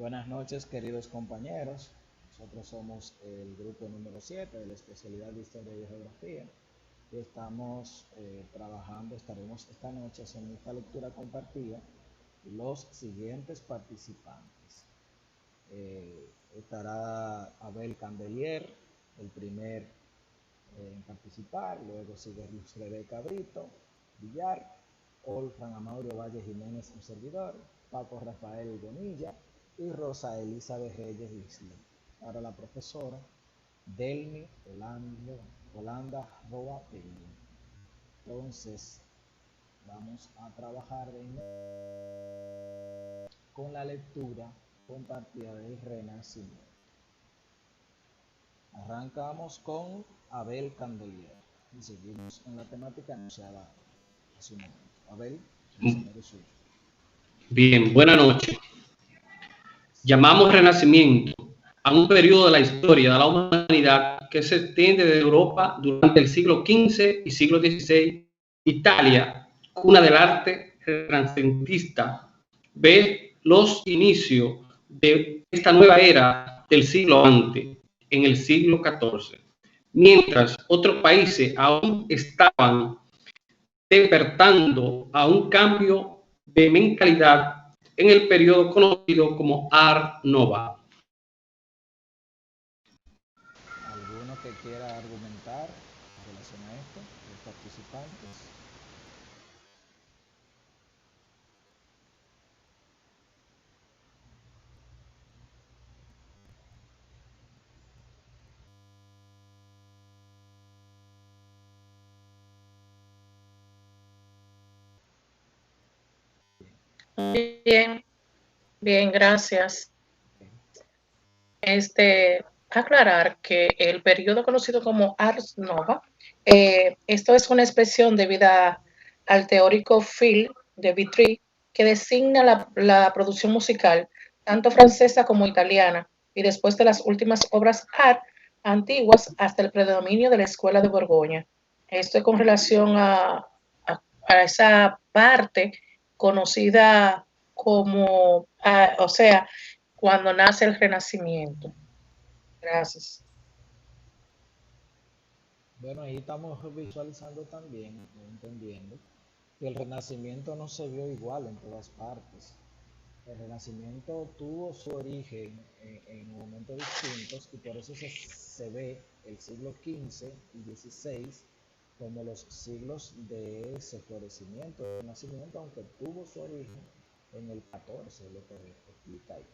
Buenas noches, queridos compañeros. Nosotros somos el grupo número 7 de la especialidad de Historia y Geografía y estamos estaremos esta noche haciendo esta lectura compartida los siguientes participantes. Estará Abel Candelier, el primer en participar, luego sigue Luz Rebeca Brito, Villar, Olfran Amaurio Valle Jiménez, un servidor, Paco Rafael Bonilla y Rosa Elizabeth Reyes Isla. Ahora la profesora Delmi Holanda Roa Peña. Entonces, vamos a trabajar con la lectura compartida del Renacimiento. Arrancamos con Abel Candelier y seguimos en la temática anunciada hace un momento. Abel, el señor es suyo. Bien, buenas noches. Llamamos Renacimiento a un periodo de la historia de la humanidad que se extiende de Europa durante el siglo XV y siglo XVI. Italia, cuna del arte renacentista, ve los inicios de esta nueva era del siglo XX, en el siglo XIV, mientras otros países aún estaban despertando a un cambio de mentalidad en el periodo conocido como Art Nouveau. ¿Alguno que quiera argumentar en relación a esto, los participantes? Bien, bien, gracias. Aclarar que el periodo conocido como Ars Nova, esto es una expresión debida al teórico Phil de Vitry, que designa la producción musical, tanto francesa como italiana, y después de las últimas obras art antiguas hasta el predominio de la escuela de Borgoña. Esto es con relación a esa parte conocida como, o sea, cuando nace el Renacimiento. Gracias. Bueno, ahí estamos visualizando también, entendiendo, que el Renacimiento no se vio igual en todas partes. El Renacimiento tuvo su origen en momentos distintos y por eso se ve el siglo XV y XVI como los siglos de ese florecimiento, el Renacimiento, aunque tuvo su origen en el XIV, lo que explica ahí.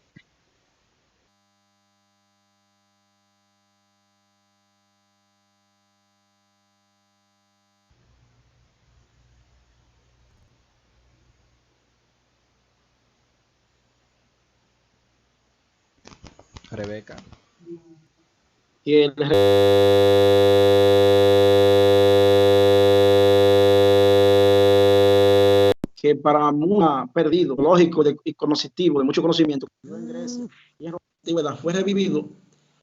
Rebeca. Y el que para mucha perdido, lógico y cognitivo, de mucho conocimiento, en Grecia y en la antigüedad fue revivido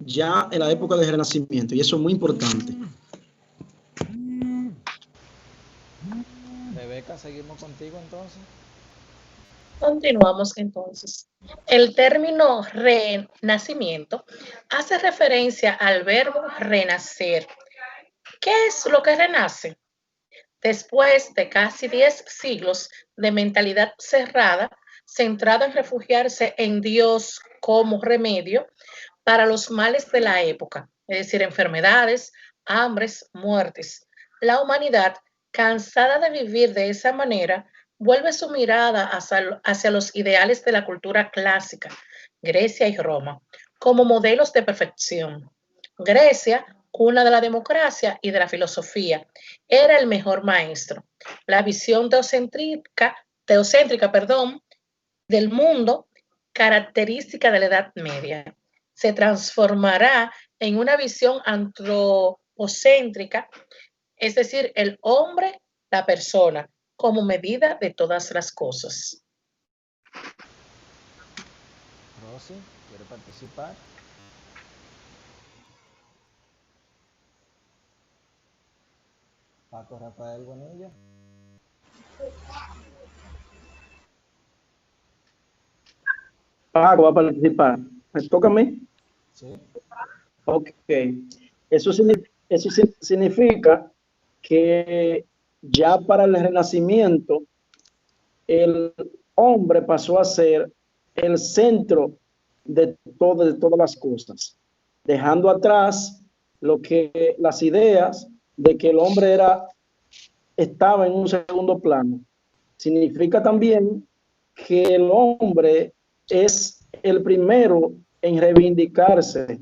ya en la época del Renacimiento, y eso es muy importante. Rebeca, seguimos contigo entonces. Continuamos entonces. El término renacimiento hace referencia al verbo renacer. ¿Qué es lo que renace? Después de casi 10 siglos de mentalidad cerrada, centrada en refugiarse en Dios como remedio para los males de la época, es decir, enfermedades, hambres, muertes, la humanidad, cansada de vivir de esa manera, vuelve su mirada hacia los ideales de la cultura clásica, Grecia y Roma, como modelos de perfección. Grecia, cuna de la democracia y de la filosofía, era el mejor maestro. La visión teocéntrica, del mundo, característica de la Edad Media, se transformará en una visión antropocéntrica, es decir, el hombre, la persona, como medida de todas las cosas. Rosy, ¿quiere participar? Paco Rafael Bonilla. Paco va a participar. ¿Me toca a mí? ¿Sí? Ok. Eso significa que ya para el Renacimiento el hombre pasó a ser el centro de todas las cosas, dejando atrás lo que las ideas de que el hombre estaba en un segundo plano. Significa también que el hombre es el primero en reivindicarse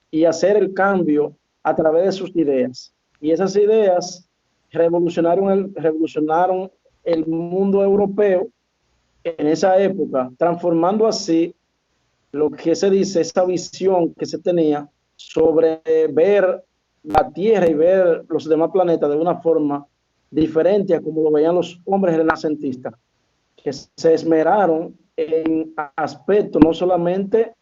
y hacer el cambio a través de sus ideas. Y esas ideas revolucionaron el mundo europeo en esa época, transformando así lo que se dice, esa visión que se tenía sobre ver la Tierra y ver los demás planetas de una forma diferente a como lo veían los hombres renacentistas, que se esmeraron en aspectos no solamente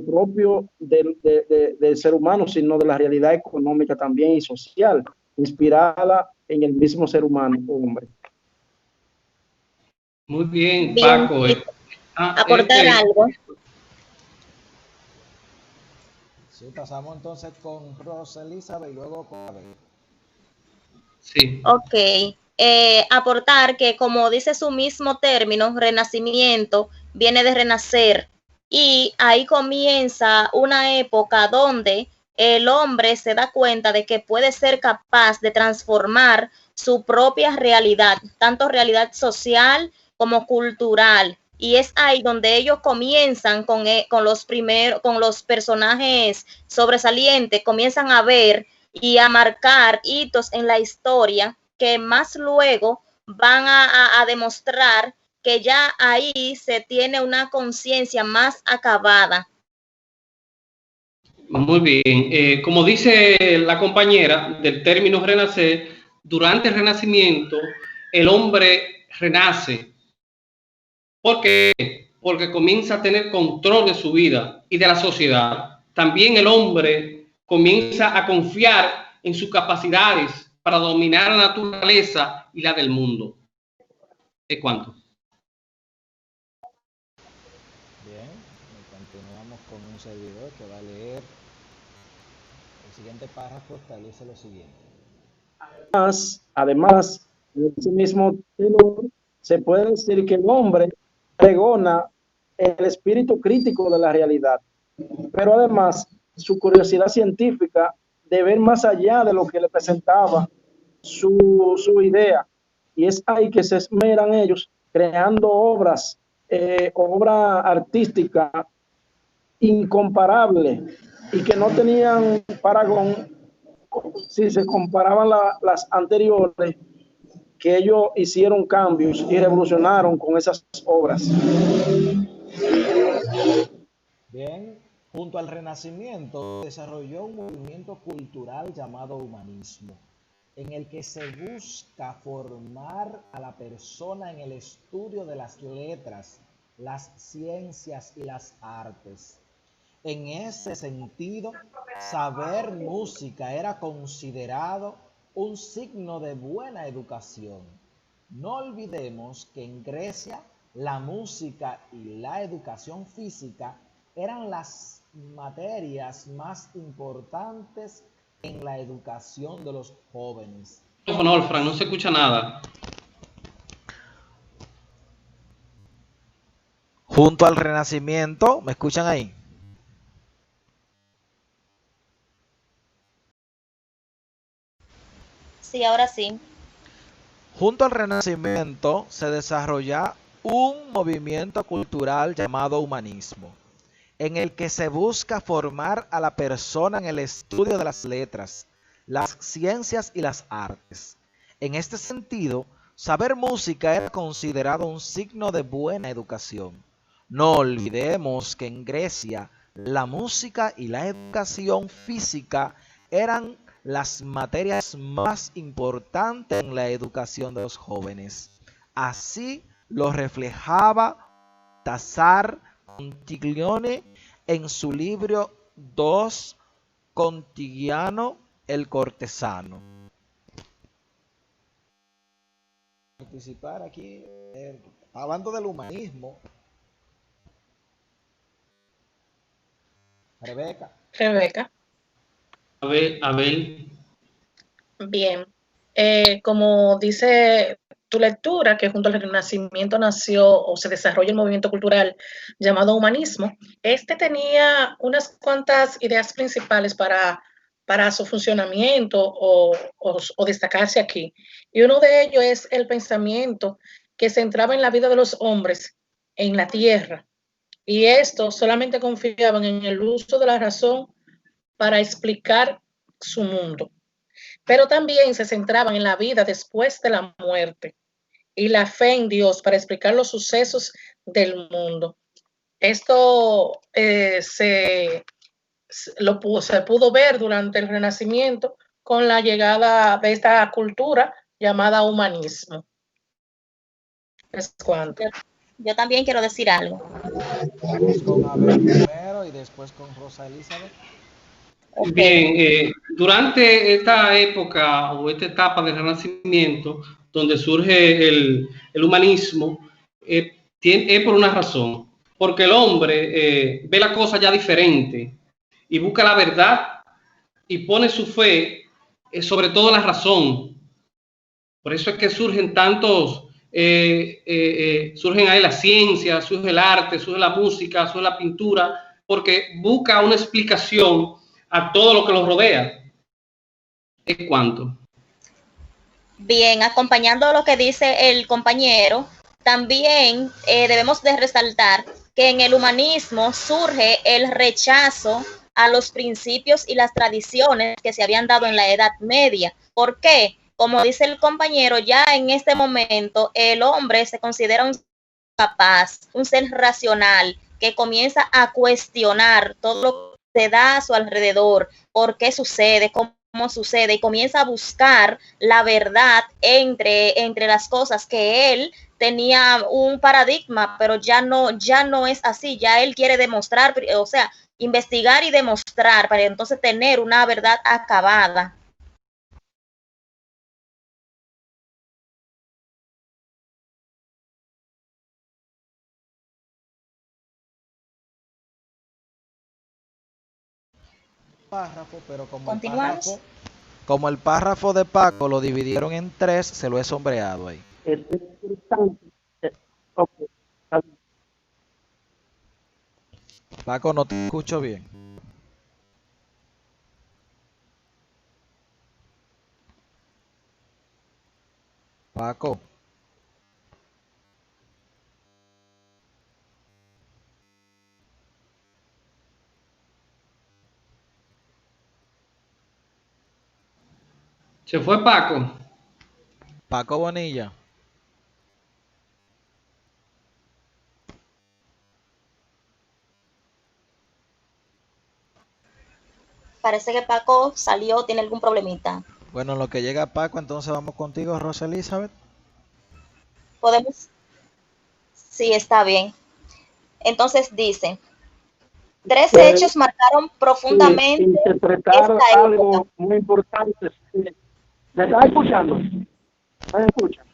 propio del ser humano, sino de la realidad económica también y social, inspirada en el mismo ser humano, hombre. Muy bien, Bien, Paco. y aportar algo. Sí, pasamos entonces con Rosa Elizabeth y luego con Abel. Sí. Ok. Aportar que, como dice su mismo término, renacimiento, viene de renacer. Y ahí comienza una época donde el hombre se da cuenta de que puede ser capaz de transformar su propia realidad, tanto realidad social como cultural. Y es ahí donde ellos comienzan con los personajes sobresalientes, comienzan a ver y a marcar hitos en la historia que más luego van a demostrar que ya ahí se tiene una conciencia más acabada. Muy bien. Como dice la compañera del término renacer, durante el renacimiento el hombre renace. ¿Por qué? Porque comienza a tener control de su vida y de la sociedad. También el hombre comienza a confiar en sus capacidades para dominar la naturaleza y la del mundo. ¿De cuánto? Bien, continuamos con un servidor que va a leer el siguiente párrafo, establece lo siguiente. Además, en ese mismo tenor, se puede decir que el hombre pregona el espíritu crítico de la realidad, pero además su curiosidad científica de ver más allá de lo que le presentaba su idea. Y es ahí que se esmeran ellos creando obra artística incomparable y que no tenían paragón si se comparaban las anteriores, que ellos hicieron cambios y revolucionaron con esas obras. Bien, junto al Renacimiento desarrolló un movimiento cultural llamado humanismo, en el que se busca formar a la persona en el estudio de las letras, las ciencias y las artes. En ese sentido, saber música era considerado un signo de buena educación. No olvidemos que en Grecia la música y la educación física eran las materias más importantes en la educación de los jóvenes. No, Fran, no se escucha nada. Junto al Renacimiento, ¿me escuchan ahí? Sí, ahora sí. Junto al Renacimiento se desarrolla un movimiento cultural llamado humanismo, en el que se busca formar a la persona en el estudio de las letras, las ciencias y las artes. En este sentido, saber música era considerado un signo de buena educación. No olvidemos que en Grecia la música y la educación física eran las materias más importantes en la educación de los jóvenes. Así lo reflejaba Tassar Contiglione en su libro Dos Contigliano el cortesano. Participar aquí, hablando del humanismo, Rebeca. Rebeca. Abel. Bien. Como dice tu lectura, que junto al Renacimiento nació o se desarrolla el movimiento cultural llamado humanismo, este tenía unas cuantas ideas principales para su funcionamiento o destacarse aquí. Y uno de ellos es el pensamiento que se centraba en la vida de los hombres en la tierra. Y estos solamente confiaban en el uso de la razón para explicar su mundo. Pero también se centraban en la vida después de la muerte y la fe en Dios para explicar los sucesos del mundo. Esto se pudo ver durante el Renacimiento con la llegada de esta cultura llamada humanismo. ¿Es cuánto? Yo también quiero decir algo. Vamos con Abel primero y después con Rosa Elizabeth. Okay. Bien, durante esta época o esta etapa del Renacimiento, donde surge el humanismo, es por una razón, porque el hombre ve la cosa ya diferente y busca la verdad y pone su fe sobre todo la razón. Por eso es que surgen tantos, surgen ahí la ciencia, surge el arte, surge la música, surge la pintura, porque busca una explicación a todo lo que los rodea. ¿Es cuánto? Bien, acompañando lo que dice el compañero, también debemos de resaltar que en el humanismo surge el rechazo a los principios y las tradiciones que se habían dado en la Edad Media. ¿Por qué? Como dice el compañero, ya en este momento el hombre se considera un capaz, un ser racional que comienza a cuestionar todo lo que se da a su alrededor, por qué sucede, cómo sucede, y comienza a buscar la verdad entre las cosas que él tenía un paradigma, pero ya no es así, ya él quiere demostrar, o sea, investigar y demostrar para entonces tener una verdad acabada. Párrafo, pero Continuamos. como el párrafo de Paco lo dividieron en 3, se lo he sombreado ahí. Es interesante. Ok. Paco, no te escucho bien. Paco. Se fue Paco. Paco Bonilla. Parece que Paco salió, tiene algún problemita. Bueno, en lo que llega Paco, entonces vamos contigo, Rosa Elizabeth. ¿Podemos? Sí, está bien. Entonces dice, 3 hechos marcaron profundamente interpretar esta algo época. muy importante. ¿Me estás escuchando? ¿Me escuchan?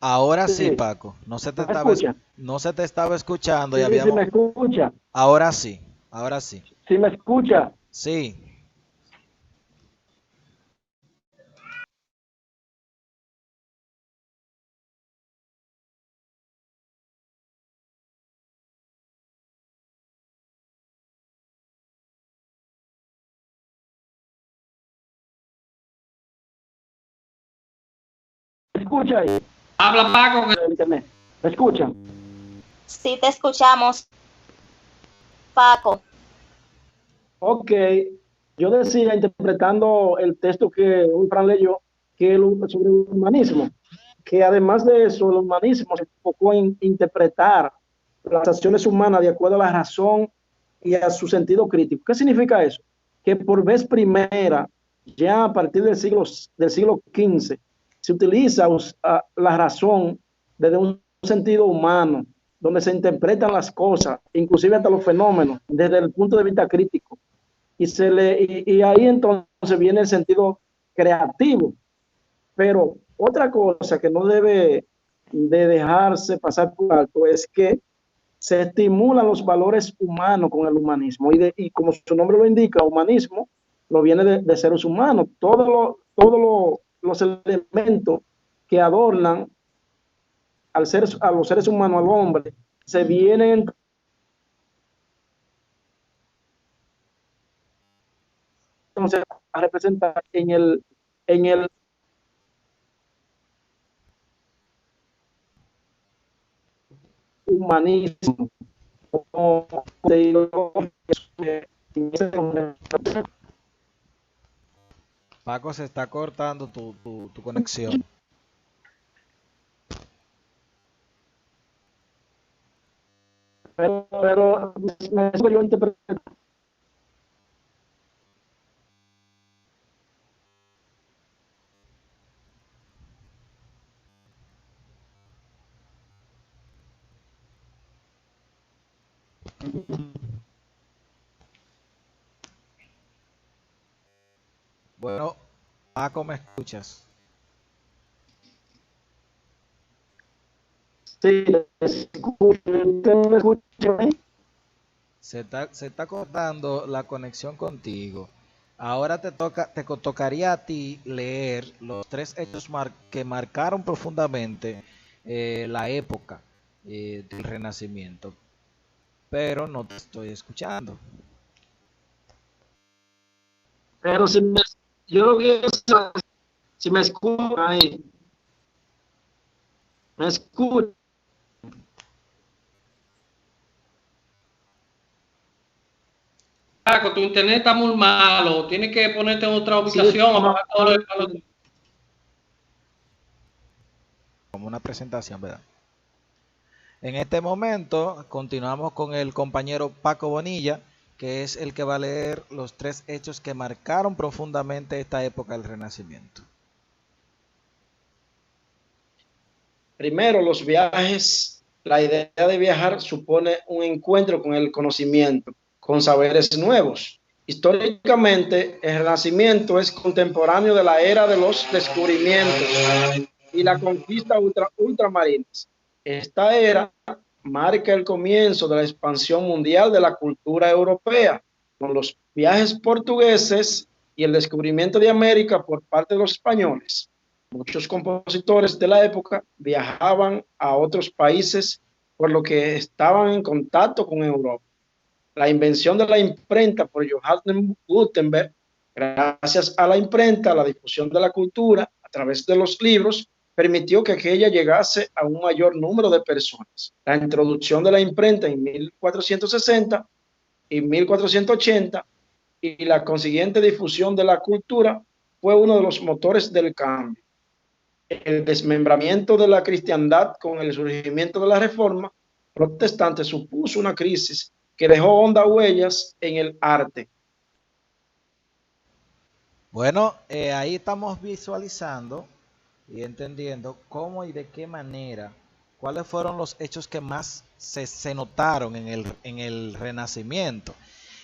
Ahora sí, Sí. Paco. No se te ¿Me estaba, escucha? no se te estaba escuchando y Sí, habíamos... me escucha. Ahora sí, ahora sí. Sí me escucha. Sí. ¿Me escucha ahí? Habla Paco. Internet. ¿Me escuchan? Sí, te escuchamos, Paco. Ok. Yo decía, interpretando el texto que un Fran leyó, que sobre el humanismo, que además de eso, el humanismo se enfocó en interpretar las acciones humanas de acuerdo a la razón y a su sentido crítico. ¿Qué significa eso? Que por vez primera, ya a partir del siglo XV, se utiliza la razón desde un sentido humano, donde se interpretan las cosas, inclusive hasta los fenómenos, desde el punto de vista crítico. Y ahí entonces viene el sentido creativo. Pero otra cosa que no debe de dejarse pasar por alto es que se estimulan los valores humanos con el humanismo. Y como su nombre lo indica, humanismo lo viene de seres humanos. Todos los elementos que adornan a los seres humanos, al hombre, se vienen entonces a representar en el humanismo. Paco, se está cortando tu conexión. Pero yo interpreto. Bueno, Paco, ¿me escuchas? Sí, ¿usted me escucha? Se está cortando la conexión contigo. Ahora te tocaría a ti leer los 3 hechos que marcaron profundamente la época del Renacimiento. Pero no te estoy escuchando. Pero yo quiero saber si me escucha ahí. Me escucha. Paco, tu internet está muy malo. Tienes que ponerte en otra Sí, ubicación. no, Apagar todo el- Como una presentación, ¿verdad? En este momento continuamos con el compañero Paco Bonilla, que es el que va a leer los 3 hechos que marcaron profundamente esta época del Renacimiento. Primero, los viajes. La idea de viajar supone un encuentro con el conocimiento, con saberes nuevos. Históricamente, el Renacimiento es contemporáneo de la era de los descubrimientos y la conquista ultramarinas. Esta era marca el comienzo de la expansión mundial de la cultura europea, con los viajes portugueses y el descubrimiento de América por parte de los españoles. Muchos compositores de la época viajaban a otros países por lo que estaban en contacto con Europa. La invención de la imprenta por Johannes Gutenberg, gracias a la imprenta, la difusión de la cultura a través de los libros, permitió que aquella llegase a un mayor número de personas. La introducción de la imprenta en 1460 y 1480 y la consiguiente difusión de la cultura fue uno de los motores del cambio. El desmembramiento de la cristiandad con el surgimiento de la Reforma protestante supuso una crisis que dejó hondas huellas en el arte. Bueno, ahí estamos visualizando y entendiendo cómo y de qué manera, cuáles fueron los hechos que más se notaron en el Renacimiento.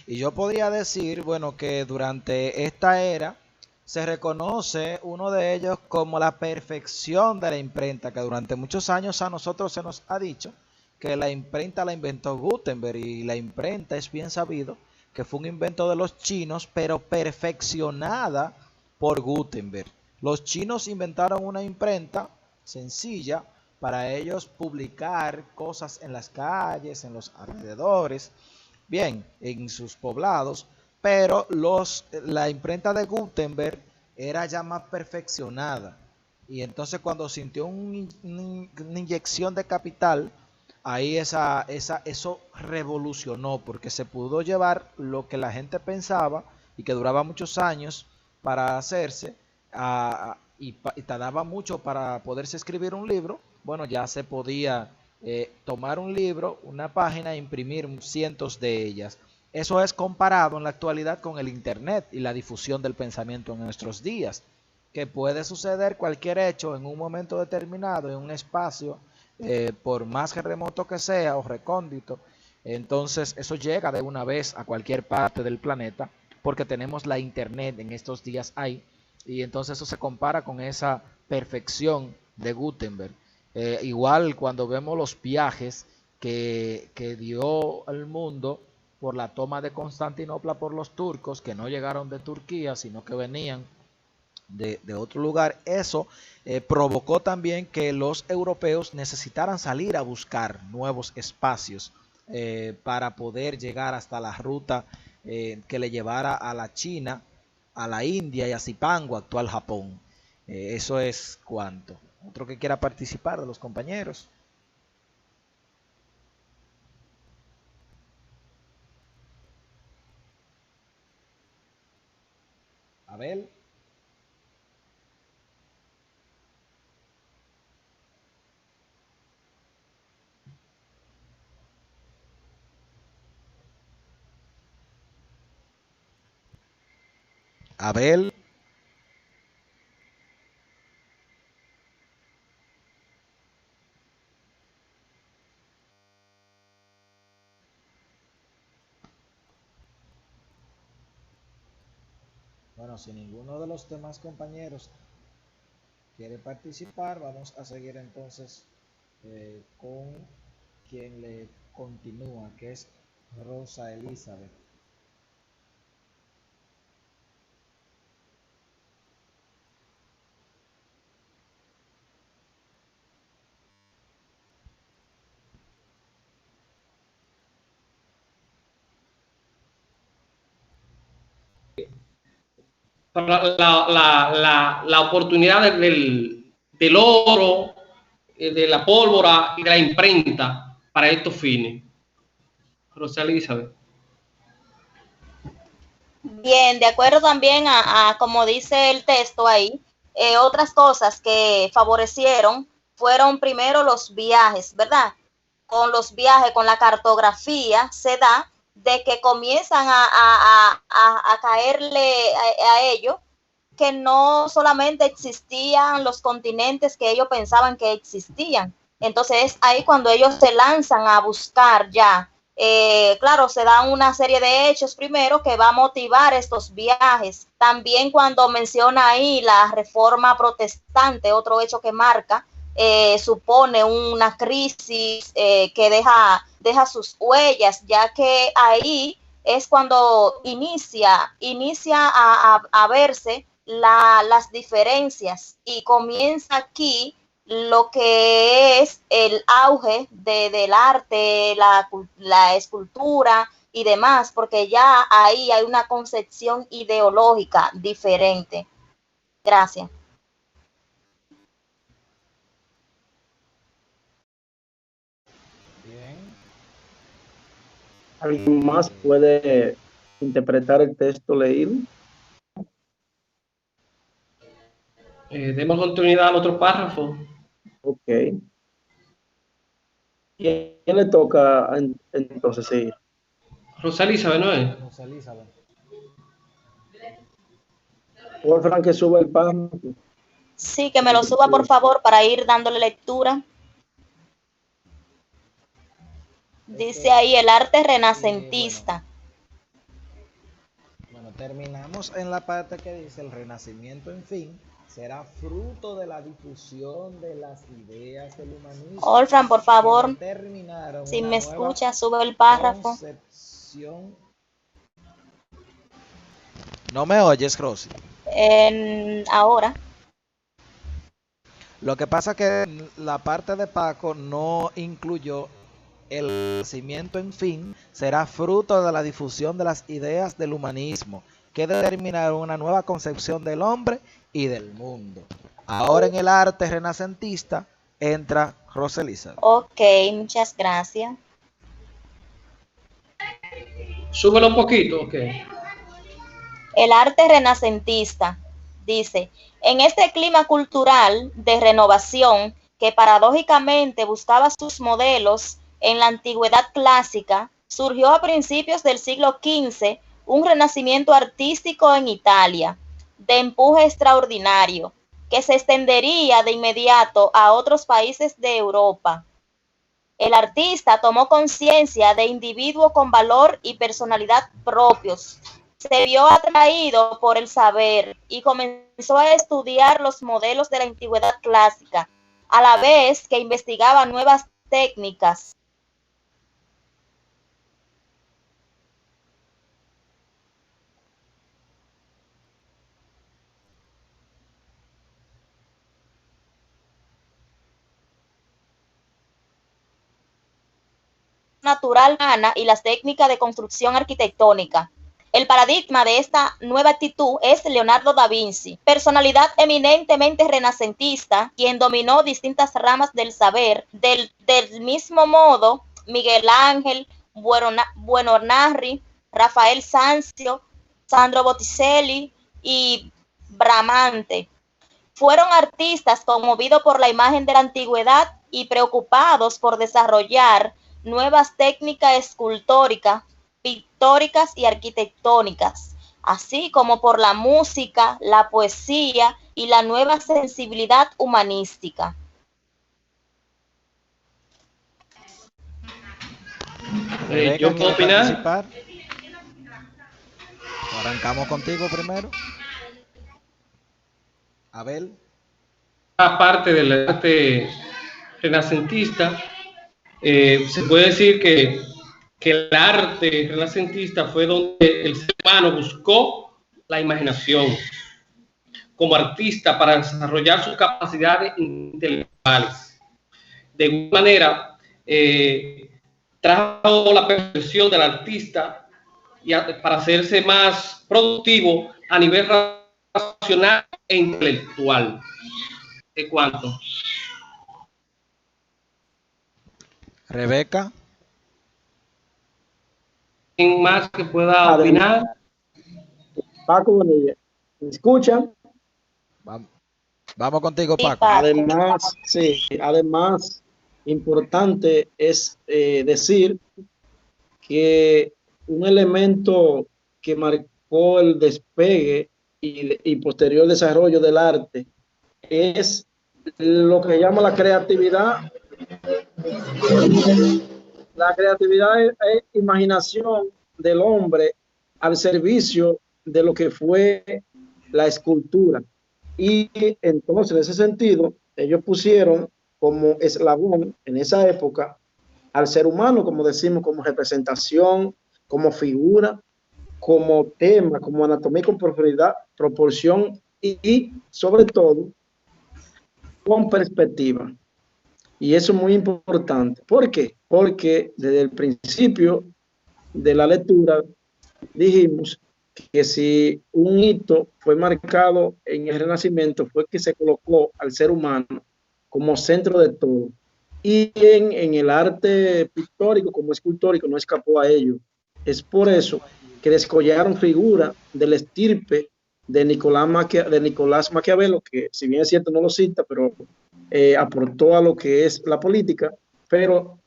Y yo podría decir, bueno, que durante esta era se reconoce uno de ellos como la perfección de la imprenta, que durante muchos años a nosotros se nos ha dicho que la imprenta la inventó Gutenberg, y la imprenta es bien sabido que fue un invento de los chinos, pero perfeccionada por Gutenberg. Los chinos inventaron una imprenta sencilla para ellos publicar cosas en las calles, en los alrededores, bien, en sus poblados, pero la imprenta de Gutenberg era ya más perfeccionada. Y entonces cuando sintió una inyección de capital, ahí eso revolucionó, porque se pudo llevar lo que la gente pensaba y que duraba muchos años para hacerse, y tardaba mucho para poderse escribir un libro. Bueno, ya se podía tomar un libro, una página e imprimir cientos de ellas. Eso es comparado en la actualidad con el Internet y la difusión del pensamiento en nuestros días, que puede suceder cualquier hecho en un momento determinado, en un espacio, por más remoto que sea o recóndito. Entonces eso llega de una vez a cualquier parte del planeta, porque tenemos la Internet en estos días ahí, y entonces eso se compara con esa perfección de Gutenberg. Igual cuando vemos los viajes que dio al mundo por la toma de Constantinopla por los turcos, que no llegaron de Turquía, sino que venían de otro lugar. Eso provocó también que los europeos necesitaran salir a buscar nuevos espacios para poder llegar hasta la ruta que le llevara a la China, a la India y a Zipango, actual Japón. Eso es cuanto. Otro que quiera participar de los compañeros. Abel. Abel. Bueno, si ninguno de los demás compañeros quiere participar, vamos a seguir entonces con quien le continúa, que es Rosa Elizabeth. La oportunidad del oro, de la pólvora y de la imprenta para estos fines. Rosa Elizabeth. Bien, de acuerdo también a como dice el texto ahí, otras cosas que favorecieron fueron primero los viajes, ¿verdad? Con los viajes, con la cartografía, se da de que comienzan a caerle a ellos que no solamente existían los continentes que ellos pensaban que existían. Entonces es ahí cuando ellos se lanzan a buscar ya. Claro, se dan una serie de hechos primero que va a motivar estos viajes. También cuando menciona ahí la reforma protestante, otro hecho que marca, supone una crisis que deja sus huellas, ya que ahí es cuando inicia a verse las diferencias y comienza aquí lo que es el auge del arte, la escultura y demás, porque ya ahí hay una concepción ideológica diferente. Gracias. Bien. ¿Alguien más puede interpretar el texto leído? Demos continuidad al otro párrafo. Ok. ¿Quién le toca entonces seguir? Rosa Elizabeth, ¿no es? Rosa Elizabeth. Wolfram, que sube el párrafo. Sí, que me lo suba por favor para ir dándole lectura. Dice ahí el arte renacentista. Bueno, terminamos en la parte que dice el Renacimiento, en fin, será fruto de la difusión de las ideas del humanismo. Wolfram, por favor, si me escucha, sube el párrafo. ¿No me oyes, Rosy? Ahora. Lo que pasa que la parte de Paco no incluyó el Renacimiento, en fin, será fruto de la difusión de las ideas del humanismo, que determinará una nueva concepción del hombre y del mundo. Ahora en el arte renacentista entra Rosa Elizabeth. Ok, muchas gracias. Súbelo un poquito, ok. El arte renacentista dice, en este clima cultural de renovación que paradójicamente buscaba sus modelos en la antigüedad clásica, surgió a principios del siglo XV un renacimiento artístico en Italia, de empuje extraordinario, que se extendería de inmediato a otros países de Europa. El artista tomó conciencia de individuo con valor y personalidad propios. Se vio atraído por el saber y comenzó a estudiar los modelos de la antigüedad clásica, a la vez que investigaba nuevas técnicas natural humana y las técnicas de construcción arquitectónica. El paradigma de esta nueva actitud es Leonardo da Vinci, personalidad eminentemente renacentista, quien dominó distintas ramas del saber. Del mismo modo, Miguel Ángel, Buonarroti, Rafael Sanzio, Sandro Botticelli y Bramante fueron artistas conmovidos por la imagen de la antigüedad y preocupados por desarrollar nuevas técnicas escultóricas, pictóricas y arquitectónicas, así como por la música, la poesía y la nueva sensibilidad humanística. ¿Yo puedo opinar? Participar? Arrancamos contigo primero. Abel. Aparte del arte renacentista, se puede decir que el arte renacentista fue donde el ser humano buscó la imaginación como artista para desarrollar sus capacidades intelectuales. De alguna manera, trajo la perfección del artista para hacerse más productivo a nivel racional e intelectual. ¿De cuánto? Rebeca. ¿Quién más que pueda opinar? Paco Bonilla, ¿me escuchan? Vamos contigo, Paco. Además, importante es decir que un elemento que marcó el despegue y posterior desarrollo del arte es lo que llama la creatividad. La creatividad es imaginación del hombre al servicio de lo que fue la escultura. Y entonces, en ese sentido, ellos pusieron como eslabón en esa época al ser humano, como decimos, como representación, como figura, como tema, como anatomía con profundidad, proporción y sobre todo con perspectiva. Y eso es muy importante. ¿Por qué? Porque desde el principio de la lectura dijimos que si un hito fue marcado en el Renacimiento fue que se colocó al ser humano como centro de todo. Y en el arte pictórico como escultórico no escapó a ello. Es por eso que descollaron figuras del estirpe de Nicolás Maquiavelo, que si bien es cierto no lo cita, pero aportó a lo que es la política, pero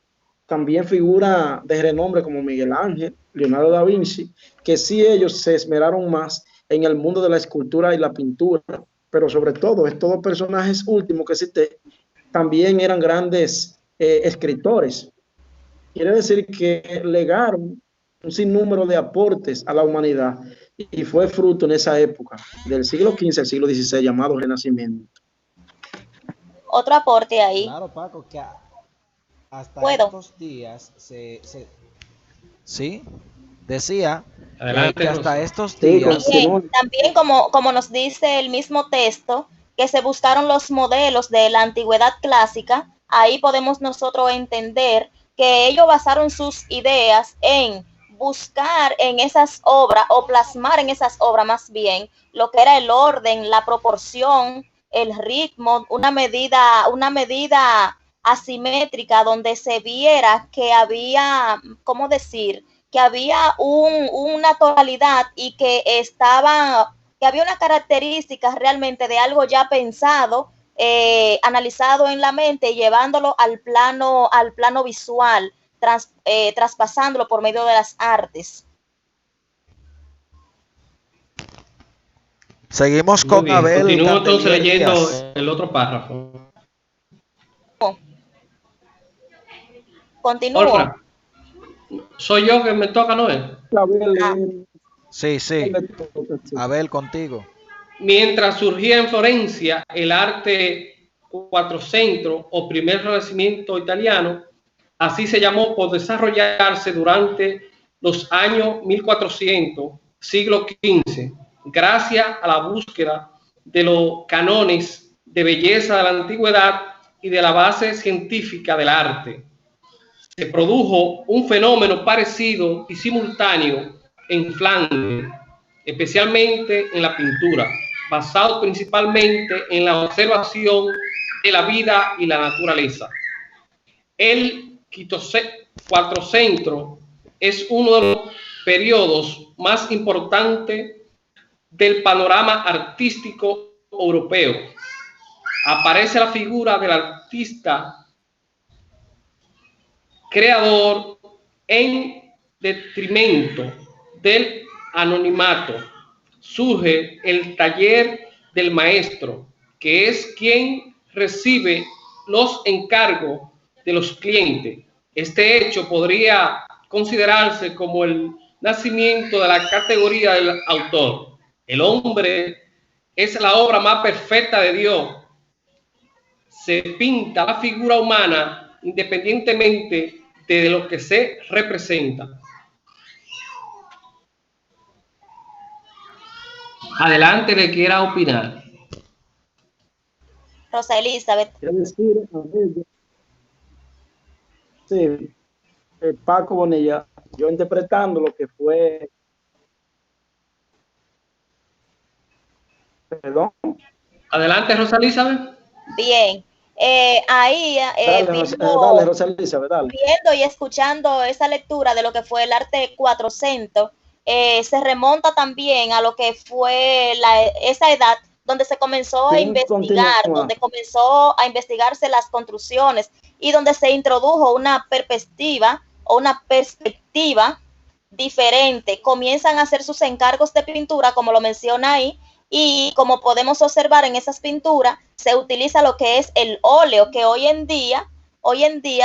también figura de renombre como Miguel Ángel, Leonardo da Vinci, que sí ellos se esmeraron más en el mundo de la escultura y la pintura, pero sobre todo estos dos personajes últimos que cité también eran grandes escritores. Quiere decir que legaron un sinnúmero de aportes a la humanidad y fue fruto en esa época del siglo XV al siglo XVI llamado Renacimiento. Otro aporte ahí. Claro, Paco, que hasta ¿Puedo? estos días sí, decía Adelante, que hasta Rosa. estos días También como nos dice el mismo texto, que se buscaron los modelos de la antigüedad clásica, ahí podemos nosotros entender que ellos basaron sus ideas en buscar en esas obras o plasmar en esas obras más bien lo que era el orden, la proporción, el ritmo, una medida asimétrica donde se viera que había, ¿cómo decir? Que había una tonalidad y que había una característica realmente de algo ya pensado, analizado en la mente, llevándolo al plano visual, traspasándolo por medio de las artes. seguimos Muy con bien. Abel. Continúo entonces Candelier leyendo Díaz. el otro párrafo. Continúo. Olfra, soy yo que me toca, ¿no es? Sí. Abel, contigo. Mientras surgía en Florencia el arte quattrocentro o primer renacimiento italiano, así se llamó por desarrollarse durante los años 1400, siglo XV, gracias a la búsqueda de los cánones de belleza de la antigüedad y de la base científica del arte. se produjo un fenómeno parecido y simultáneo en Flandes, especialmente en la pintura, basado principalmente en la observación de la vida y la naturaleza. El Quattrocento es uno de los periodos más importantes del panorama artístico europeo. Aparece la figura del artista creador en detrimento del anonimato. Surge el taller del maestro, que es quien recibe los encargos de los clientes. Este hecho podría considerarse como el nacimiento de la categoría del autor. El hombre es la obra más perfecta de Dios. Se pinta la figura humana independientemente de lo que se representa. Adelante, le quiera opinar. Rosa Elizabeth. Quiero decir, sí, Paco Bonilla, yo interpretando lo que fue, perdón. Adelante, Rosa Elizabeth. Bien. Ahí Dale, Rosa Elizabeth, dale. Viendo y escuchando esa lectura de lo que fue el arte Quattrocento, se remonta también a lo que fue esa edad donde se comenzó a investigar, donde comenzó a investigarse las construcciones y donde se introdujo una perspectiva diferente. Comienzan a hacer sus encargos de pintura, como lo menciona ahí, y como podemos observar en esas pinturas, se utiliza lo que es el óleo, que hoy en día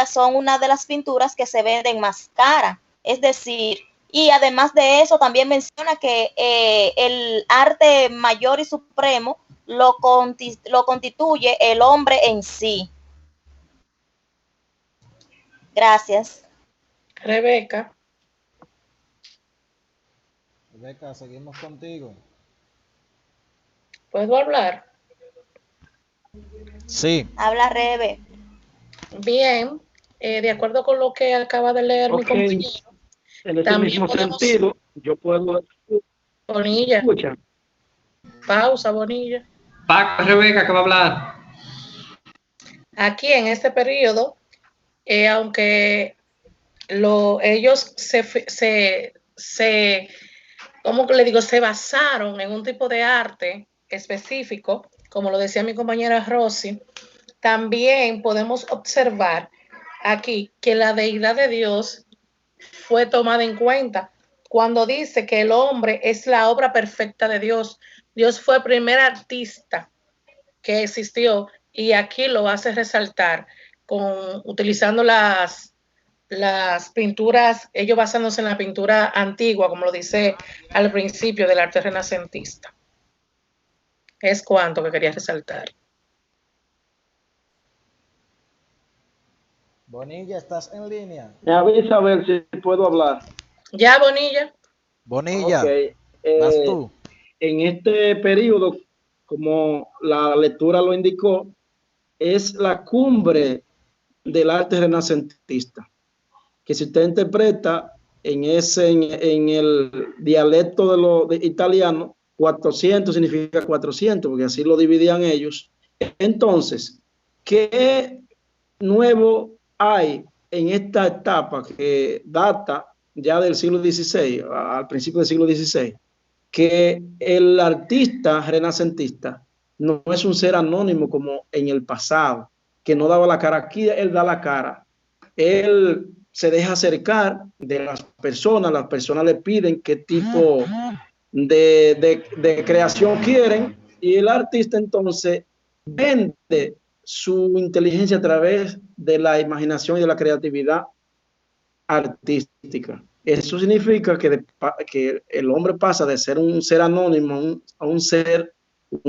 son una de las pinturas que se venden más cara. Es decir, y además de eso también menciona que el arte mayor y supremo lo constituye el hombre en sí. Gracias. Rebeca. Rebeca, seguimos contigo. ¿Puedo hablar? Sí. Habla, Rebe. Bien, de acuerdo con lo que acaba de leer mi compañero. En ese mismo sentido, yo puedo... Bonilla. Escucha. Pausa, Bonilla. Paco, Rebeca, que va a hablar. Aquí en este periodo, aunque ellos ¿cómo le digo? Se basaron en un tipo de arte específico, como lo decía mi compañera Rosy, también podemos observar aquí que la deidad de Dios fue tomada en cuenta cuando dice que el hombre es la obra perfecta de Dios. Dios fue el primer artista que existió y aquí lo hace resaltar utilizando las pinturas, ellos basándose en la pintura antigua, como lo dice al principio del arte renacentista. Es cuanto que quería resaltar. Bonilla, ¿estás en línea? Me avisa a ver si puedo hablar. Ya, Bonilla. Bonilla, Okay. ¿vas tú? En este periodo, como la lectura lo indicó, es la cumbre del arte renacentista, que si usted interpreta en el dialecto de italiano, 400 significa 400, porque así lo dividían ellos. Entonces, ¿qué nuevo hay en esta etapa que data ya del siglo XVI, al principio del siglo XVI? Que el artista renacentista no es un ser anónimo como en el pasado, que no daba la cara. Aquí él da la cara. Él se deja acercar de las personas le piden qué tipo de creación quieren, y el artista entonces vende su inteligencia a través de la imaginación y de la creatividad artística. Eso significa que el hombre pasa de ser un ser anónimo a un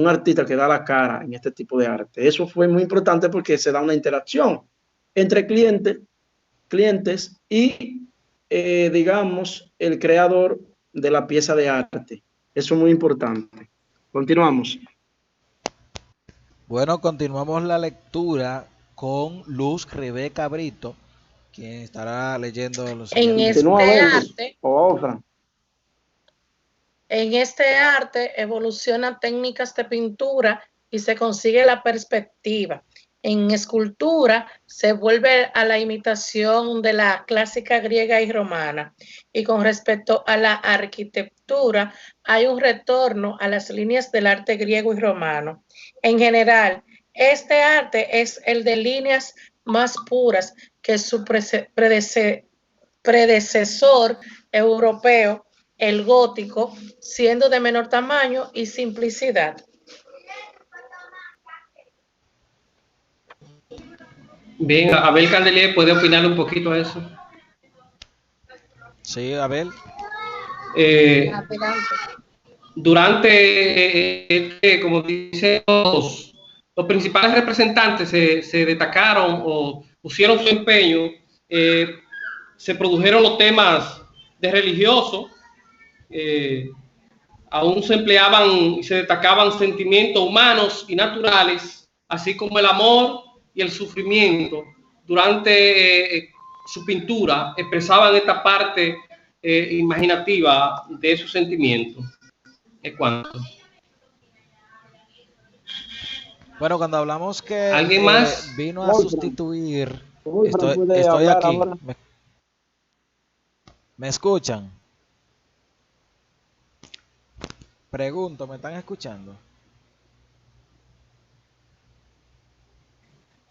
artista que da la cara en este tipo de arte. Eso fue muy importante porque se da una interacción entre clientes y, digamos, el creador de la pieza de arte. Eso es muy importante. Continuamos. Bueno, continuamos la lectura con Luz Rebeca Brito, quien estará leyendo los En siguientes. Continúa, este Abel, arte, o Fran. en este arte evolucionan técnicas de pintura y se consigue la perspectiva. En escultura se vuelve a la imitación de la clásica griega y romana. Y con respecto a la arquitectura, hay un retorno a las líneas del arte griego y romano. En general, este arte es el de líneas más puras que su predecesor europeo, el gótico, siendo de menor tamaño y simplicidad. Bien, Abel Candelier puede opinar un poquito a eso. Sí, Abel. Adelante. Durante, como dicen los principales representantes se destacaron o pusieron su empeño, se produjeron los temas de religioso, aún se empleaban y se destacaban sentimientos humanos y naturales, así como el amor y el sufrimiento. Durante su pintura expresaban esta parte imaginativa de esos sentimientos. ¿Es cuánto? Bueno, cuando hablamos que ¿Alguien más? vino a sustituir, Fran puede estoy hablar aquí. ahora. ¿Me escuchan? Pregunto, ¿me están escuchando?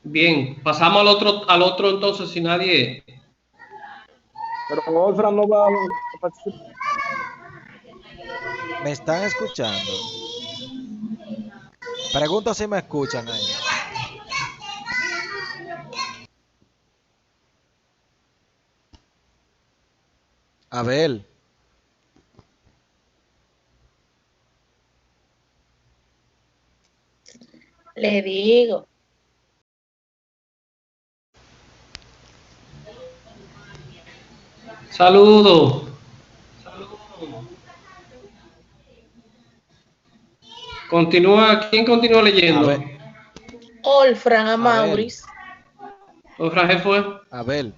Bien, pasamos al otro entonces, si nadie. Pero Wolfram no va a participar. ¿Me están escuchando? Pregunto si me escuchan ahí. Abel. Le digo. Saludos. Continúa, ¿quién continúa leyendo? Abel. Olfran a Maurice. ¿O Fraje fue? Abel.